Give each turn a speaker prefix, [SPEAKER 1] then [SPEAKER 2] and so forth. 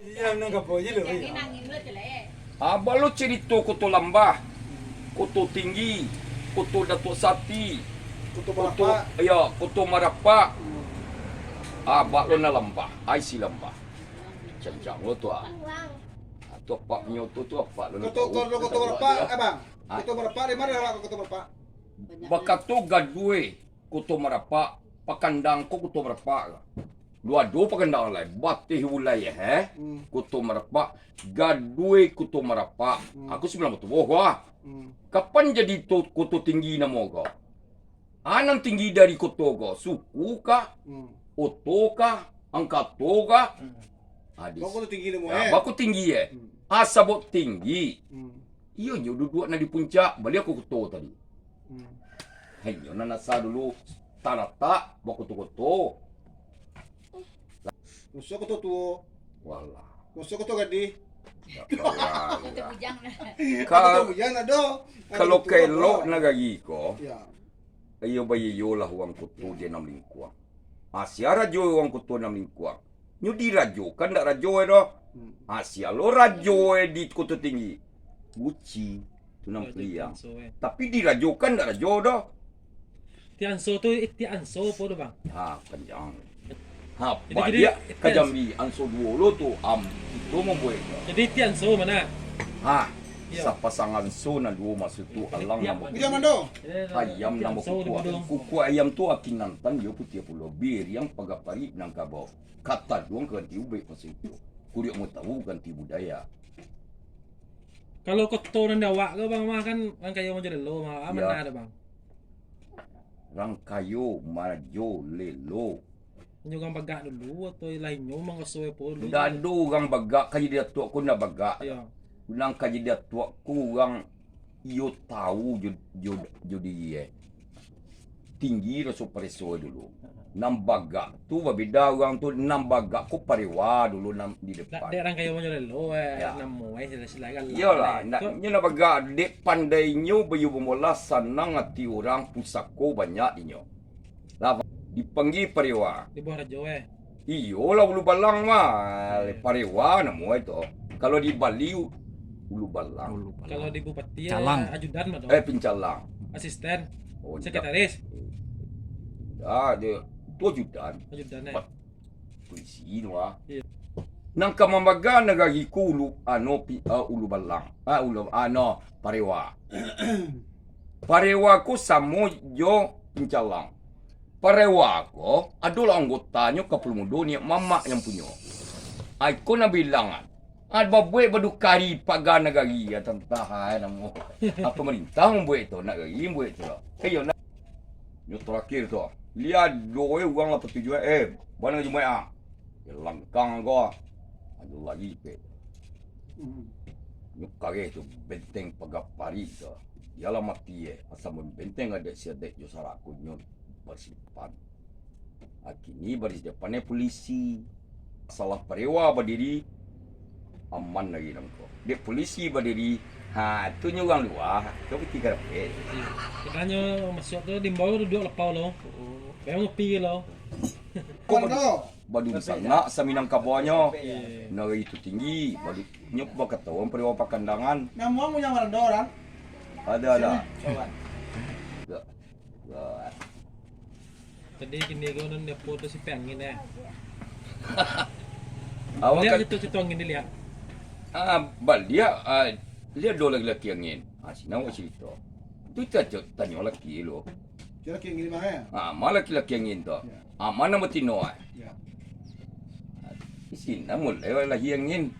[SPEAKER 1] Yang nang kapo je loh.
[SPEAKER 2] Yang nangin lo jelek.
[SPEAKER 3] Balu cerita Koto Lambah, Koto Tinggi, Koto Datuk Sati,
[SPEAKER 1] Kutu
[SPEAKER 3] Koto
[SPEAKER 1] Bapak.
[SPEAKER 3] ya, Koto Marapak. Bak lo na Lambah, ai si Lambah. Cancang lo tu tu apa punya tu apa lo.
[SPEAKER 1] Kutu Bapak, abang. Kutu Bapak di mana lah Kutu Bapak?
[SPEAKER 3] Bakat tu gadue Koto Marapak, pakandang ko Koto Marapak. Dua pakandang lai, batih wilayah Koto Marapak, gadue Koto Marapak. Aku sebelah betul wah. Kapan jadi Koto Tinggi nama kau? Anang tinggi dari Koto kau, suku kah? Oto kah? Angkato kah?
[SPEAKER 1] Baku tinggi nama
[SPEAKER 3] Baku tinggi Asabot tinggi. Iyo nyo duduk na di puncak, balik aku Koto tadi. Ayo na nasa dulu tanata baku Koto.
[SPEAKER 1] Musuh Kutu tuo.
[SPEAKER 3] Walah.
[SPEAKER 1] Musuh Kutu gadi.
[SPEAKER 2] Itu bujang dah.
[SPEAKER 1] Kutu yan ado.
[SPEAKER 3] Kalau kelok na gagi ko,
[SPEAKER 1] Ya.
[SPEAKER 3] ayo bayo lah uang Koto dia nam lingkuang. Asia rajo uang Koto nam lingkuang. Nyo di rajo kan ndak rajo do. Asia lo rajo di Koto Tinggi. Guci tu nam pria. Tapi di rajo kan ndak rajo do.
[SPEAKER 4] Tianso tu Tianso po bang.
[SPEAKER 3] Panjang.
[SPEAKER 4] Jadi
[SPEAKER 3] Badia ke Jambi anso dulu tu itu membuat.
[SPEAKER 4] Jadi Tianso mana?
[SPEAKER 3] Sa pasangan so na dua masuk tu alang nama.
[SPEAKER 1] Bisa mando.
[SPEAKER 3] Ayam nama kuku ayam tu akinantan yo putih pulau bir yang pagapari nang kabau. Kata doang ganti ubek pasal itu. Kuliah mau tahu ganti budaya.
[SPEAKER 4] Kalau Koto nanda wak ke bang mah kan kayu mau jadi lo mah mana ada bang?
[SPEAKER 3] Rangkayo majo lelo.
[SPEAKER 4] Nyugang bagak dulu atau lainnya mang kasuwe po dulu.
[SPEAKER 3] Dadu gang bagak kaji dia tua ku na bagak.
[SPEAKER 4] Iya.
[SPEAKER 3] Ulang kaji dia tua ku gang iyo tahu jodi tinggi raso pareso dulu. Nam bagak tu babida orang tu nam bagak ku parewa dulu nam di depan.
[SPEAKER 4] Dek kayu mau jadi lo namo sila kan.
[SPEAKER 3] Iyalah, nak nyo na baga dek pandai nyo bayu bomola sanang ati orang pusako banyak dinyo. Lah dipanggil parewa.
[SPEAKER 4] Di bawah rajo
[SPEAKER 3] Iyo lah ulu balang mah parewa namo itu. Kalau di Bali ulu balang.
[SPEAKER 4] Kalau di bupati ajudan mah dong.
[SPEAKER 3] Pincalang.
[SPEAKER 4] Asisten.
[SPEAKER 3] Oh,
[SPEAKER 4] Sekretaris.
[SPEAKER 3] Dia tu ajudan.
[SPEAKER 4] Ajudan
[SPEAKER 3] Polisi tu
[SPEAKER 4] Iya.
[SPEAKER 3] Nang kamamaga nagagi ko ulu balang. Parewa. Parewa ko samo yo pincalang. Parewa ko, adalah anggotanya kapulmudo ni mama yang punya. Aku na bilangan. Babuat badukari paga nagagi ya tantahan mo. Pemerintah membuat itu, nagagi membuat itu. Kayo na. Yung terakhir tu. Lihat doe uang lah petujuan mana jumlah langkang ko. Aduh lagi pe. Yung kage tu benteng pagapari tu. Yalah mati asal benteng ada siadek jo saraku nyon. Bersimpan. Kini baris depannya polisi. Salah parewa berdiri aman lagi namko. Dia polisi berdiri. Tu nyugang luar. Kau pikir apa?
[SPEAKER 4] Kitanya masuk tu di bawah duduk lepau lo. Memang ngopi lo.
[SPEAKER 1] Kondo.
[SPEAKER 3] Badu sana sa Minangkabaunya. Nari itu tinggi. Badu nyok bakatawang parewa pakandangan.
[SPEAKER 1] Namuang mo yang marando orang.
[SPEAKER 3] Ada.
[SPEAKER 4] Tadi kini kau nan depo tu si pengin
[SPEAKER 3] Awak
[SPEAKER 4] lihat
[SPEAKER 3] kan
[SPEAKER 4] itu angin dilihat.
[SPEAKER 3] bal dia dua laki-laki angin. Sina awak cerita. Tu tanya laki lo.
[SPEAKER 1] Kira kira gini mana?
[SPEAKER 3] Mana laki-laki angin tu? Mana matino
[SPEAKER 1] Ya.
[SPEAKER 3] Sina mulai lagi angin.